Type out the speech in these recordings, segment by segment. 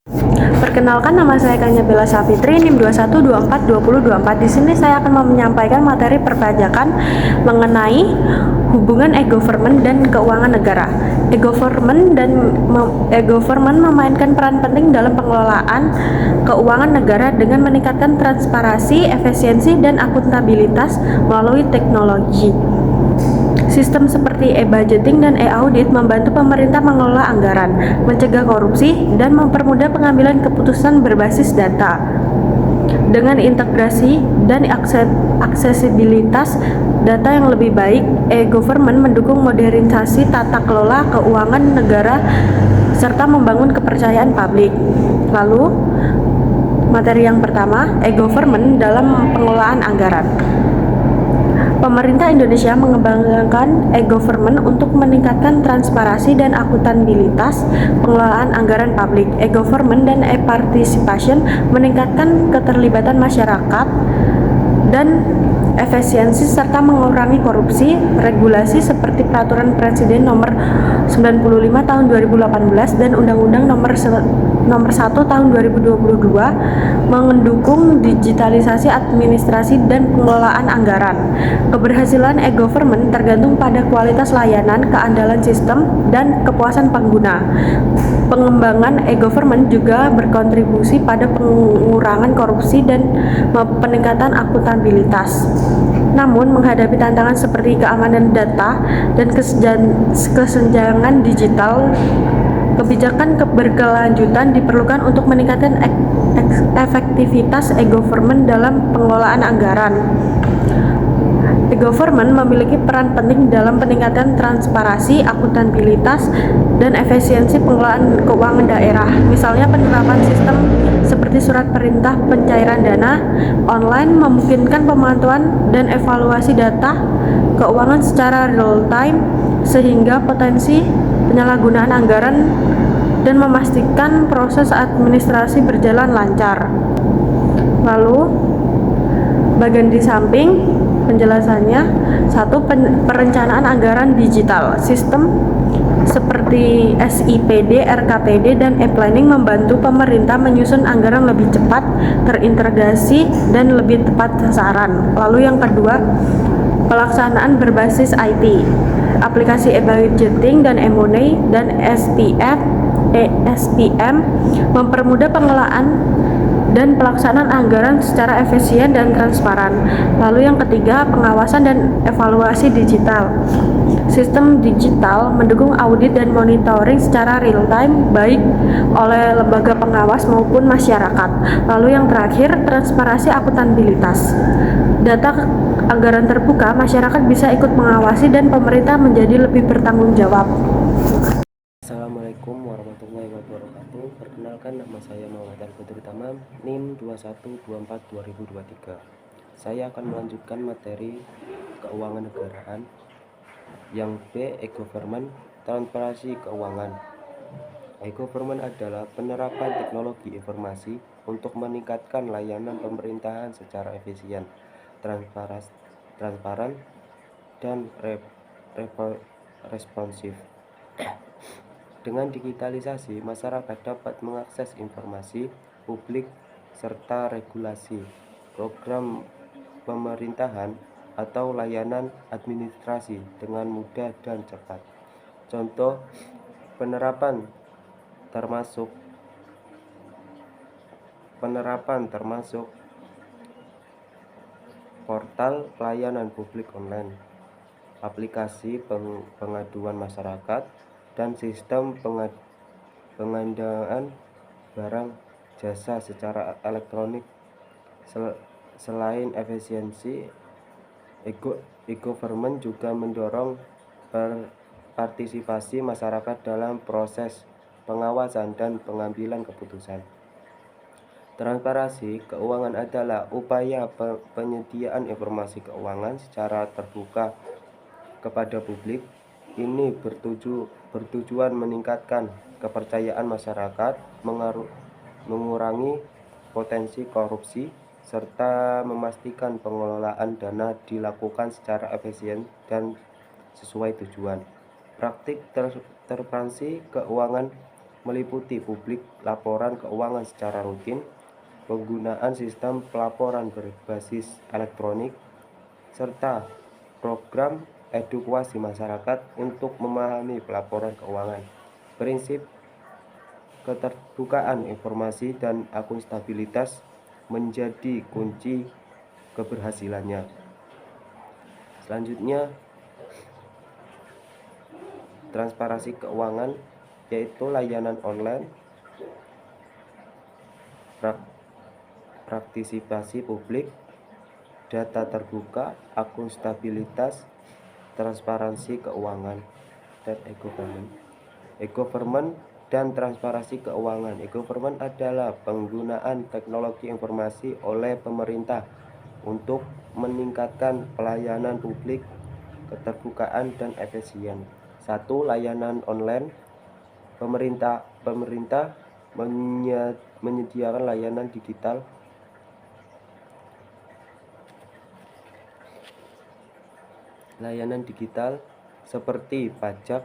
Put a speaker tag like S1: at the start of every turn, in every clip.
S1: Perkenalkan, nama saya Kanya Bella Safitri, NIM 21242024. Di sini saya akan menyampaikan materi perpajakan mengenai hubungan e-government dan keuangan negara. E-government memainkan peran penting dalam pengelolaan keuangan negara dengan meningkatkan transparansi, efisiensi, dan akuntabilitas melalui teknologi. Sistem seperti e-budgeting dan e-audit membantu pemerintah mengelola anggaran, mencegah korupsi, dan mempermudah pengambilan keputusan berbasis data. Dengan integrasi dan aksesibilitas data yang lebih baik, e-government mendukung modernisasi tata kelola keuangan negara serta membangun kepercayaan publik. Lalu, materi yang pertama, e-government dalam pengelolaan anggaran. Pemerintah Indonesia mengembangkan e-government untuk meningkatkan transparansi dan akuntabilitas pengelolaan anggaran publik. E-government dan e-participation meningkatkan keterlibatan masyarakat dan efisiensi serta mengurangi korupsi. Regulasi seperti Peraturan Presiden Nomor 95 Tahun 2018 dan Undang-Undang Nomor 1 Tahun 2022 mendukung digitalisasi administrasi dan pengelolaan anggaran. Keberhasilan e-government tergantung pada kualitas layanan, keandalan sistem, dan kepuasan pengguna. Pengembangan e-government juga berkontribusi pada pengurangan korupsi dan peningkatan akuntabilitas. Namun, menghadapi tantangan seperti keamanan data dan kesenjangan digital, kebijakan berkelanjutan diperlukan untuk meningkatkan efektivitas e-government dalam pengelolaan anggaran. E-government memiliki peran penting dalam peningkatan transparansi, akuntabilitas, dan efisiensi pengelolaan keuangan daerah. Misalnya, penerapan sistem seperti surat perintah pencairan dana online memungkinkan pemantauan dan evaluasi data keuangan secara real time sehingga potensi penyalahgunaan anggaran dan memastikan proses administrasi berjalan lancar. Lalu, bagian di samping penjelasannya, satu, perencanaan anggaran digital. Sistem seperti SIPD, RKPD, dan e-planning membantu pemerintah menyusun anggaran lebih cepat, terintegrasi, dan lebih tepat sasaran. Lalu yang kedua, pelaksanaan berbasis IT. Aplikasi e-budgeting dan e-money dan ESPM mempermudah pengelolaan dan pelaksanaan anggaran secara efisien dan transparan. Lalu yang ketiga, pengawasan dan evaluasi digital. Sistem digital mendukung audit dan monitoring secara real time baik oleh lembaga pengawas maupun masyarakat. Lalu yang terakhir, transparansi akuntabilitas. Data anggaran terbuka, masyarakat bisa ikut mengawasi dan pemerintah menjadi lebih bertanggung jawab.
S2: Assalamualaikum warahmatullahi wabarakatuh. Perkenalkan, nama saya Muhammad Al-Badri Tamam, NIM 21242023. Saya akan melanjutkan materi keuangan negaraan. Yang B, e-government, transparansi keuangan. E-government adalah penerapan teknologi informasi untuk meningkatkan layanan pemerintahan secara efisien, transparan, dan responsif. Dengan digitalisasi, masyarakat dapat mengakses informasi publik serta regulasi, program pemerintahan, atau layanan administrasi dengan mudah dan cepat. Contoh penerapan termasuk portal pelayanan publik online, aplikasi pengaduan masyarakat, dan sistem pengadaan barang jasa secara elektronik. Selain efisiensi, e-government juga mendorong partisipasi masyarakat dalam proses pengawasan dan pengambilan keputusan. Transparansi keuangan adalah upaya penyediaan informasi keuangan secara terbuka kepada publik. Ini bertujuan meningkatkan kepercayaan masyarakat, mengurangi potensi korupsi, serta memastikan pengelolaan dana dilakukan secara efisien dan sesuai tujuan. Praktik transparansi keuangan meliputi publik laporan keuangan secara rutin, penggunaan sistem pelaporan berbasis elektronik, serta program edukasi masyarakat untuk memahami pelaporan keuangan. Prinsip keterbukaan informasi dan akuntabilitas menjadi kunci keberhasilannya. Selanjutnya, transparansi keuangan, yaitu layanan online, partisipasi publik, data terbuka, akuntabilitas, transparansi keuangan, dan e-government. E-government dan transparansi keuangan. E-government adalah penggunaan teknologi informasi oleh pemerintah untuk meningkatkan pelayanan publik, keterbukaan, dan efisien. 1. Layanan online. Pemerintah menyediakan layanan digital seperti pajak,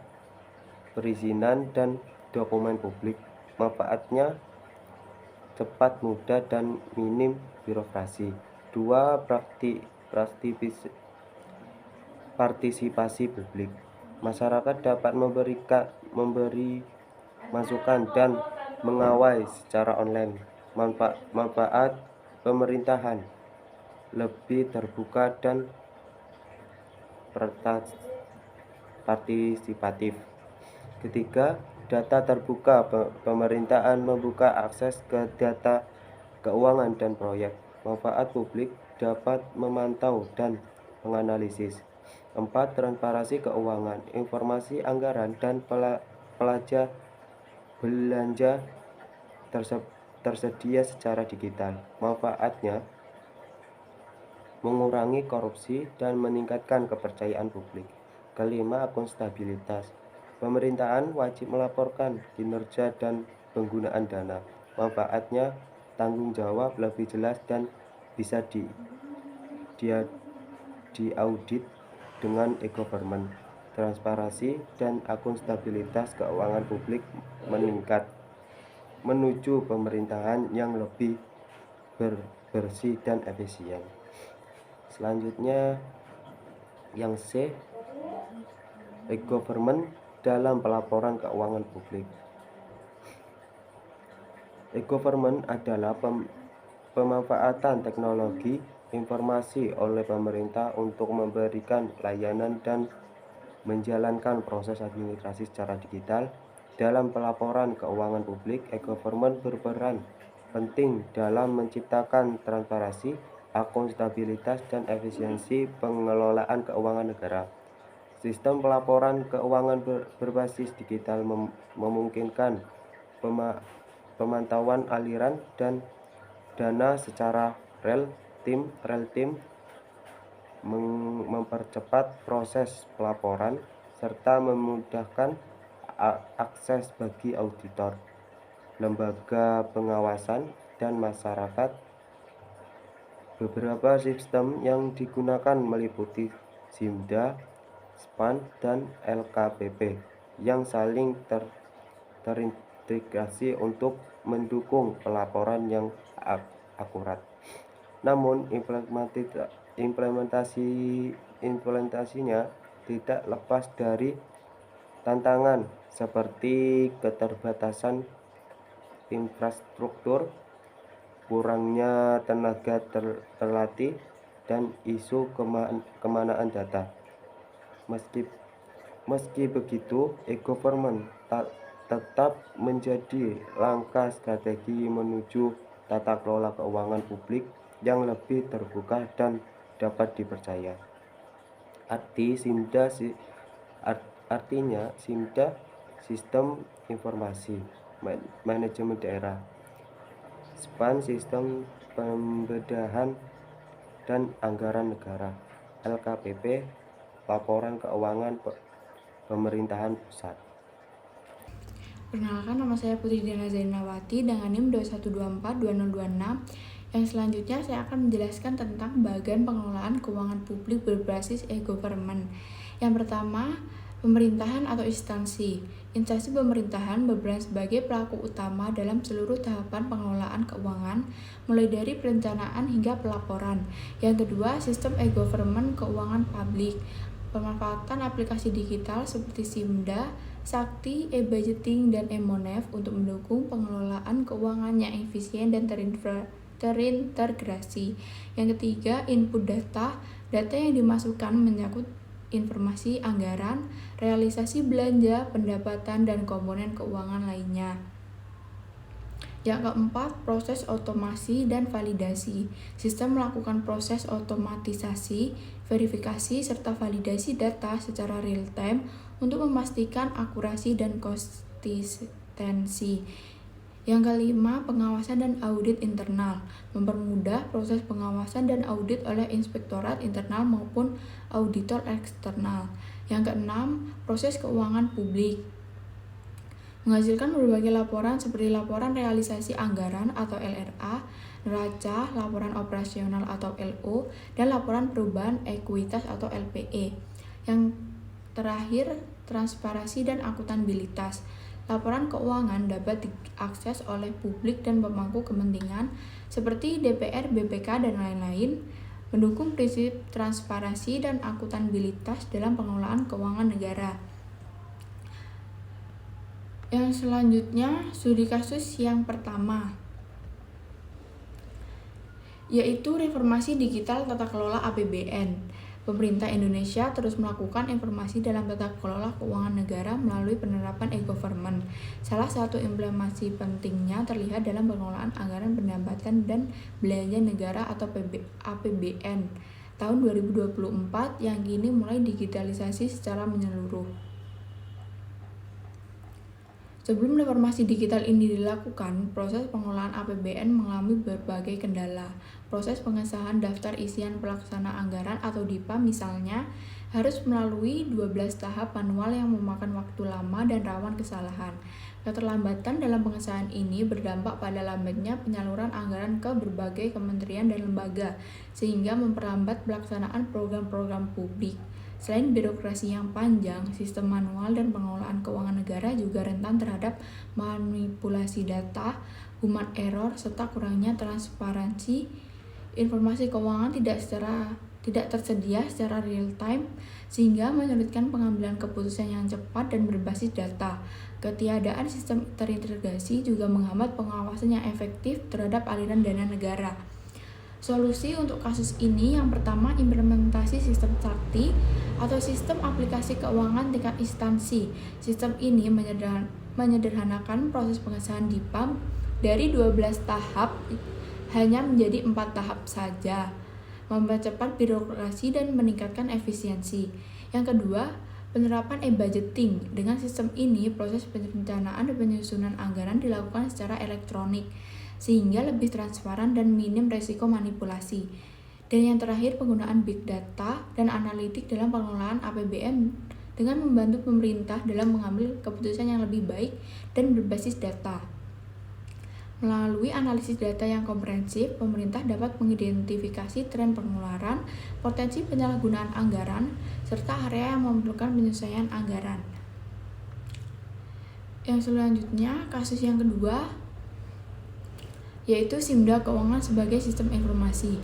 S2: perizinan, dan dokumen publik. Manfaatnya cepat, mudah, dan minim birokrasi. 2. Partisipasi publik. Masyarakat dapat memberi masukan dan mengawal secara online. Manfaat pemerintahan lebih terbuka dan partisipatif. Ketiga, data terbuka. Pemerintahan membuka akses ke data keuangan dan proyek. Manfaat publik dapat memantau dan menganalisis. 4. Transparansi keuangan. Informasi anggaran dan belanja tersedia secara digital. Manfaatnya mengurangi korupsi dan meningkatkan kepercayaan publik. Kelima, akuntabilitas. Pemerintahan wajib melaporkan kinerja dan penggunaan dana. Manfaatnya tanggung jawab lebih jelas dan bisa diaudit dengan e-government. Transparansi dan akuntabilitas keuangan publik meningkat menuju pemerintahan yang lebih bersih dan efisien. Selanjutnya, yang C, e-government dalam pelaporan keuangan publik. E-government adalah pemanfaatan teknologi informasi oleh pemerintah untuk memberikan layanan dan menjalankan proses administrasi secara digital. Dalam pelaporan keuangan publik, e-government berperan penting dalam menciptakan transparansi, akuntabilitas, dan efisiensi pengelolaan keuangan negara. Sistem pelaporan keuangan berbasis digital memungkinkan pemantauan aliran dan dana secara real time, mempercepat proses pelaporan, serta memudahkan akses bagi auditor, lembaga pengawasan, dan masyarakat. Beberapa sistem yang digunakan meliputi SIMDA, SPAN, dan LKPP yang saling terintegrasi untuk mendukung pelaporan yang akurat. Namun implementasinya tidak lepas dari tantangan seperti keterbatasan infrastruktur, kurangnya tenaga terlatih, dan isu keamanan data. Meski begitu, e-government tetap menjadi langkah strategi menuju tata kelola keuangan publik yang lebih terbuka dan dapat dipercaya. Artinya SIMDA, Sistem Informasi Manajemen Daerah, SPAN, Sistem Pembedahan dan Anggaran Negara, LKPP, Laporan Keuangan Pemerintahan Pusat.
S3: Perkenalkan, nama saya Putri Diana Zainawati dengan NIM 21242026. Yang selanjutnya saya akan menjelaskan tentang bagian pengelolaan keuangan publik berbasis e-government. Yang pertama, pemerintahan atau instansi. instansi pemerintahan berperan sebagai pelaku utama dalam seluruh tahapan pengelolaan keuangan, mulai dari perencanaan hingga pelaporan. Yang kedua, sistem e-government keuangan publik. Pemanfaatan aplikasi digital seperti Simda, Sakti, e-budgeting, dan e-monef untuk mendukung pengelolaan keuangan yang efisien dan terintegrasi. Yang ketiga, input data. Data yang dimasukkan menyangkut informasi anggaran, realisasi belanja, pendapatan, dan komponen keuangan lainnya. Yang keempat, proses otomasi dan validasi. Sistem melakukan proses otomatisasi, verifikasi, serta validasi data secara real-time untuk memastikan akurasi dan konsistensi. Yang kelima, pengawasan dan audit internal. Mempermudah proses pengawasan dan audit oleh inspektorat internal maupun auditor eksternal. Yang keenam, proses keuangan publik. Menghasilkan berbagai laporan seperti laporan realisasi anggaran atau LRA, neraca, laporan operasional atau LO, dan laporan perubahan ekuitas atau LPE. Yang terakhir, transparansi dan akuntabilitas. Laporan keuangan dapat diakses oleh publik dan pemangku kepentingan seperti DPR, BPK, dan lain-lain, mendukung prinsip transparansi dan akuntabilitas dalam pengelolaan keuangan negara. Yang selanjutnya, studi kasus yang pertama, yaitu reformasi digital tata kelola APBN. Pemerintah Indonesia terus melakukan informasi dalam tata kelola keuangan negara melalui penerapan e-government. Salah satu implementasi pentingnya terlihat dalam pengelolaan anggaran pendapatan dan belanja negara atau APBN tahun 2024 yang kini mulai digitalisasi secara menyeluruh. Sebelum reformasi digital ini dilakukan, proses pengelolaan APBN mengalami berbagai kendala. Proses pengesahan daftar isian pelaksana anggaran atau DIPA misalnya harus melalui 12 tahap manual yang memakan waktu lama dan rawan kesalahan. Keterlambatan dalam pengesahan ini berdampak pada lambatnya penyaluran anggaran ke berbagai kementerian dan lembaga, sehingga memperlambat pelaksanaan program-program publik. Selain birokrasi yang panjang, sistem manual dan pengelolaan keuangan negara juga rentan terhadap manipulasi data, human error, serta kurangnya transparansi. Informasi keuangan tidak tersedia secara real time, sehingga menyulitkan pengambilan keputusan yang cepat dan berbasis data. Ketiadaan sistem terintegrasi juga menghambat pengawasan yang efektif terhadap aliran dana negara. Solusi untuk kasus ini yang pertama, implementasi sistem Sakti atau sistem aplikasi keuangan tingkat instansi. Sistem ini menyederhanakan proses pengesahan DIPA dari 12 tahap hanya menjadi 4 tahap saja, mempercepat birokrasi dan meningkatkan efisiensi. Yang kedua, penerapan e-budgeting. Dengan sistem ini, proses perencanaan dan penyusunan anggaran dilakukan secara elektronik, sehingga lebih transparan dan minim resiko manipulasi. Dan yang terakhir, penggunaan big data dan analitik dalam pengelolaan APBN dengan membantu pemerintah dalam mengambil keputusan yang lebih baik dan berbasis data. Melalui analisis data yang komprehensif, pemerintah dapat mengidentifikasi tren pengeluaran, potensi penyalahgunaan anggaran, serta area yang memerlukan penyesuaian anggaran. Yang selanjutnya, kasus yang kedua, yaitu Simda Keuangan sebagai sistem informasi.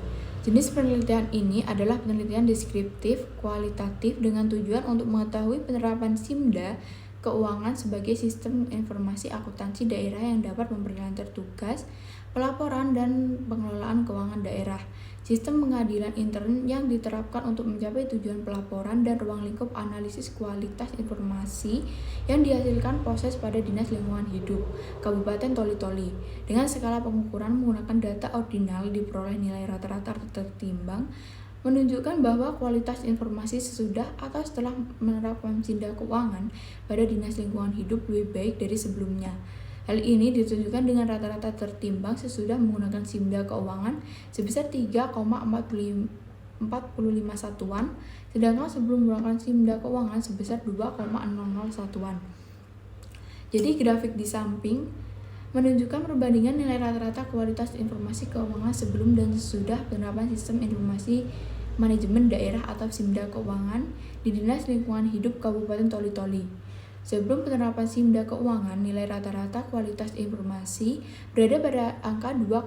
S3: Jenis penelitian ini adalah penelitian deskriptif, kualitatif dengan tujuan untuk mengetahui penerapan Simda Keuangan sebagai sistem informasi akuntansi daerah yang dapat memperlancar tugas, pelaporan, dan pengelolaan keuangan daerah. Sistem pengadilan intern yang diterapkan untuk mencapai tujuan pelaporan dan ruang lingkup analisis kualitas informasi yang dihasilkan proses pada Dinas Lingkungan Hidup Kabupaten Toli-Toli. Dengan skala pengukuran menggunakan data ordinal diperoleh nilai rata-rata tertimbang, menunjukkan bahwa kualitas informasi sesudah atau setelah menerapkan Simda Keuangan pada Dinas Lingkungan Hidup lebih baik dari sebelumnya. Hal ini ditunjukkan dengan rata-rata tertimbang sesudah menggunakan Simda Keuangan sebesar 3,45 satuan, sedangkan sebelum menggunakan Simda Keuangan sebesar 2,00 satuan. Jadi grafik di samping menunjukkan perbandingan nilai rata-rata kualitas informasi keuangan sebelum dan sesudah penerapan sistem informasi manajemen daerah atau Simda Keuangan di Dinas Lingkungan Hidup Kabupaten Toli-Toli. Sebelum penerapan SIMDA keuangan, nilai rata-rata kualitas informasi berada pada angka 2,00.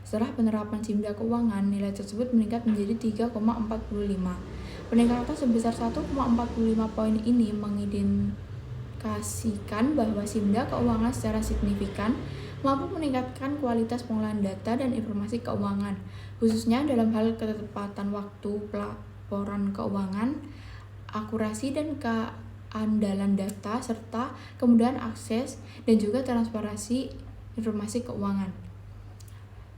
S3: Setelah penerapan SIMDA keuangan, nilai tersebut meningkat menjadi 3,45. Peningkatan sebesar 1,45 poin ini mengindikasikan bahwa SIMDA keuangan secara signifikan mampu meningkatkan kualitas pengolahan data dan informasi keuangan, khususnya dalam hal ketepatan waktu pelaporan keuangan, akurasi dan keandalan data, serta kemudahan akses dan juga transparansi informasi keuangan.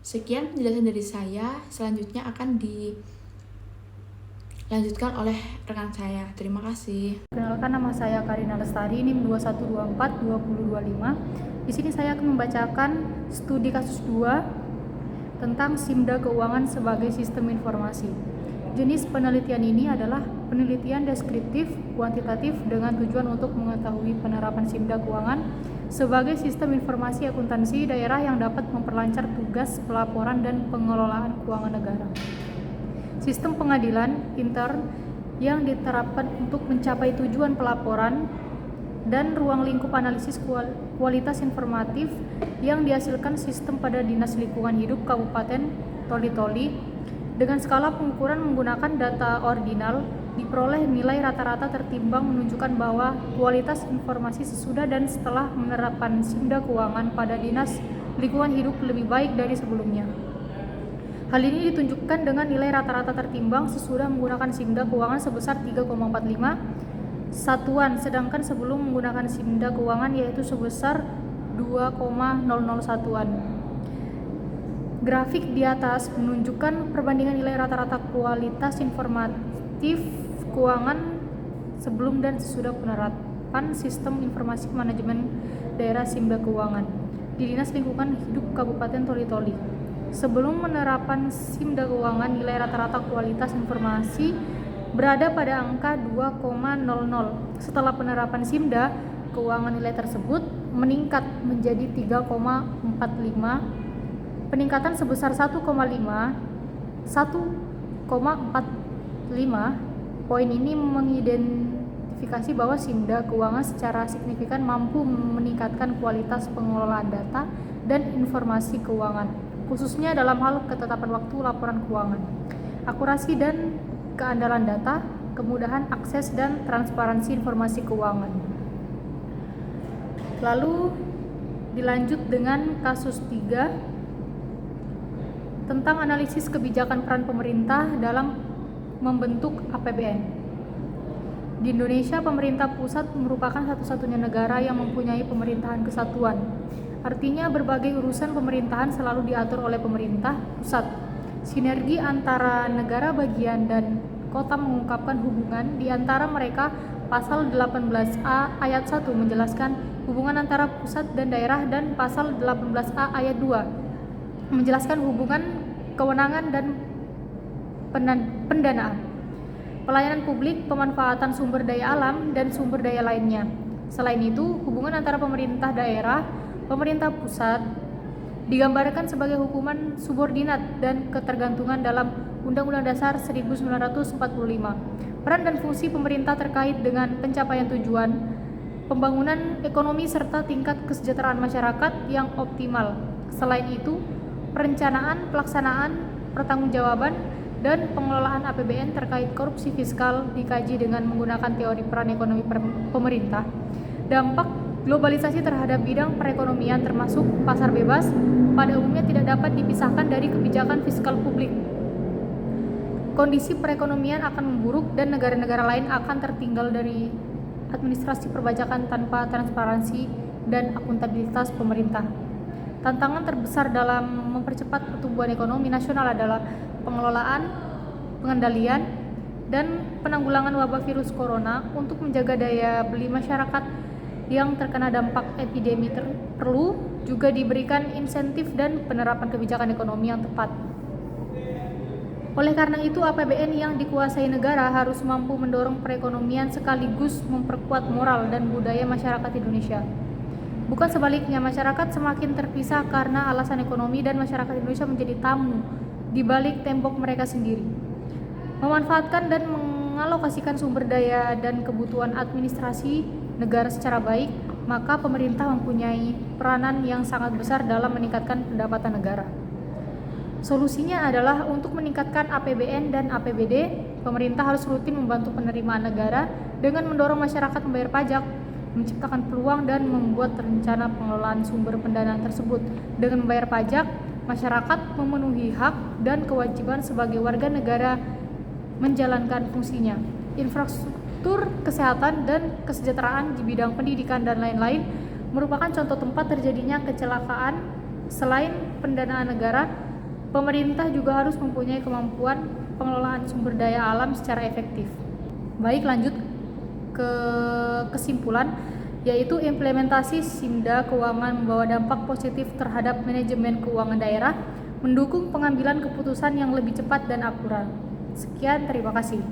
S3: Sekian penjelasan dari saya, selanjutnya akan dilanjutkan oleh rekan saya. Terima kasih.
S4: Perkenalkan, nama saya Karina Lestari, NIM 21242025. Di sini saya akan membacakan studi kasus 2 tentang SIMDA keuangan sebagai sistem informasi. Jenis penelitian ini adalah penelitian deskriptif kuantitatif dengan tujuan untuk mengetahui penerapan SIMDA keuangan sebagai sistem informasi akuntansi daerah yang dapat memperlancar tugas pelaporan dan pengelolaan keuangan negara. Sistem pengadilan intern yang diterapkan untuk mencapai tujuan pelaporan dan ruang lingkup analisis kualitas informatif yang dihasilkan sistem pada Dinas Lingkungan Hidup Kabupaten Toli-Toli dengan skala pengukuran menggunakan data ordinal, diperoleh nilai rata-rata tertimbang menunjukkan bahwa kualitas informasi sesudah dan setelah menerapkan SIMDA keuangan pada Dinas Lingkungan Hidup lebih baik dari sebelumnya. Hal ini ditunjukkan dengan nilai rata-rata tertimbang sesudah menggunakan SIMDA keuangan sebesar 3,45 satuan, sedangkan sebelum menggunakan SIMDA keuangan yaitu sebesar 2,00 satuan. Grafik di atas menunjukkan perbandingan nilai rata-rata kualitas informatif keuangan sebelum dan sesudah penerapan sistem informasi manajemen daerah SIMDA keuangan di Dinas Lingkungan Hidup Kabupaten Toli-Toli. Sebelum penerapan SIMDA keuangan, nilai rata-rata kualitas informasi berada pada angka 2,00. Setelah penerapan SIMDA keuangan, nilai tersebut meningkat menjadi 3,45. Peningkatan sebesar 1,45 poin ini mengidentifikasi bahwa SIMDA keuangan secara signifikan mampu meningkatkan kualitas pengelolaan data dan informasi keuangan, khususnya dalam hal ketetapan waktu laporan keuangan, akurasi dan keandalan data, kemudahan akses dan transparansi informasi keuangan. Lalu dilanjut dengan kasus 3 tentang analisis kebijakan peran pemerintah dalam membentuk APBN. Di Indonesia, pemerintah pusat merupakan satu-satunya negara yang mempunyai pemerintahan kesatuan. Artinya berbagai urusan pemerintahan selalu diatur oleh pemerintah pusat. Sinergi antara negara bagian dan kota mengungkapkan hubungan di antara mereka. Pasal 18A ayat 1 menjelaskan hubungan antara pusat dan daerah, dan pasal 18A ayat 2 menjelaskan hubungan kewenangan dan pendanaan, pelayanan publik, pemanfaatan sumber daya alam, dan sumber daya lainnya. Selain itu, hubungan antara pemerintah daerah, pemerintah pusat digambarkan sebagai hubungan subordinat dan ketergantungan dalam Undang-Undang Dasar 1945. Peran dan fungsi pemerintah terkait dengan pencapaian tujuan pembangunan ekonomi serta tingkat kesejahteraan masyarakat yang optimal. Selain itu, perencanaan, pelaksanaan, pertanggungjawaban, dan pengelolaan APBN terkait korupsi fiskal dikaji dengan menggunakan teori peran ekonomi pemerintah. Dampak globalisasi terhadap bidang perekonomian termasuk pasar bebas pada umumnya tidak dapat dipisahkan dari kebijakan fiskal publik. Kondisi perekonomian akan memburuk dan negara-negara lain akan tertinggal dari administrasi perpajakan tanpa transparansi dan akuntabilitas pemerintah. Tantangan terbesar dalam mempercepat pertumbuhan ekonomi nasional adalah pengelolaan, pengendalian, dan penanggulangan wabah virus corona. Untuk menjaga daya beli masyarakat yang terkena dampak epidemi perlu juga diberikan insentif dan penerapan kebijakan ekonomi yang tepat. Oleh karena itu, APBN yang dikuasai negara harus mampu mendorong perekonomian sekaligus memperkuat moral dan budaya masyarakat Indonesia. Bukan sebaliknya, masyarakat semakin terpisah karena alasan ekonomi dan masyarakat Indonesia menjadi tamu di balik tembok mereka sendiri. Memanfaatkan dan mengalokasikan sumber daya dan kebutuhan administrasi negara secara baik, maka pemerintah mempunyai peranan yang sangat besar dalam meningkatkan pendapatan negara. Solusinya adalah untuk meningkatkan APBN dan APBD, pemerintah harus rutin membantu penerimaan negara dengan mendorong masyarakat membayar pajak, menciptakan peluang dan membuat rencana pengelolaan sumber pendanaan tersebut. Dengan membayar pajak, masyarakat memenuhi hak dan kewajiban sebagai warga negara menjalankan fungsinya. Infrastruktur kesehatan dan kesejahteraan di bidang pendidikan dan lain-lain merupakan contoh tempat terjadinya kecelakaan. Selain pendanaan negara, pemerintah juga harus mempunyai kemampuan pengelolaan sumber daya alam secara efektif. Baik, lanjut ke kesimpulan, yaitu implementasi SIMDA keuangan membawa dampak positif terhadap manajemen keuangan daerah, mendukung pengambilan keputusan yang lebih cepat dan akurat. Sekian, terima kasih.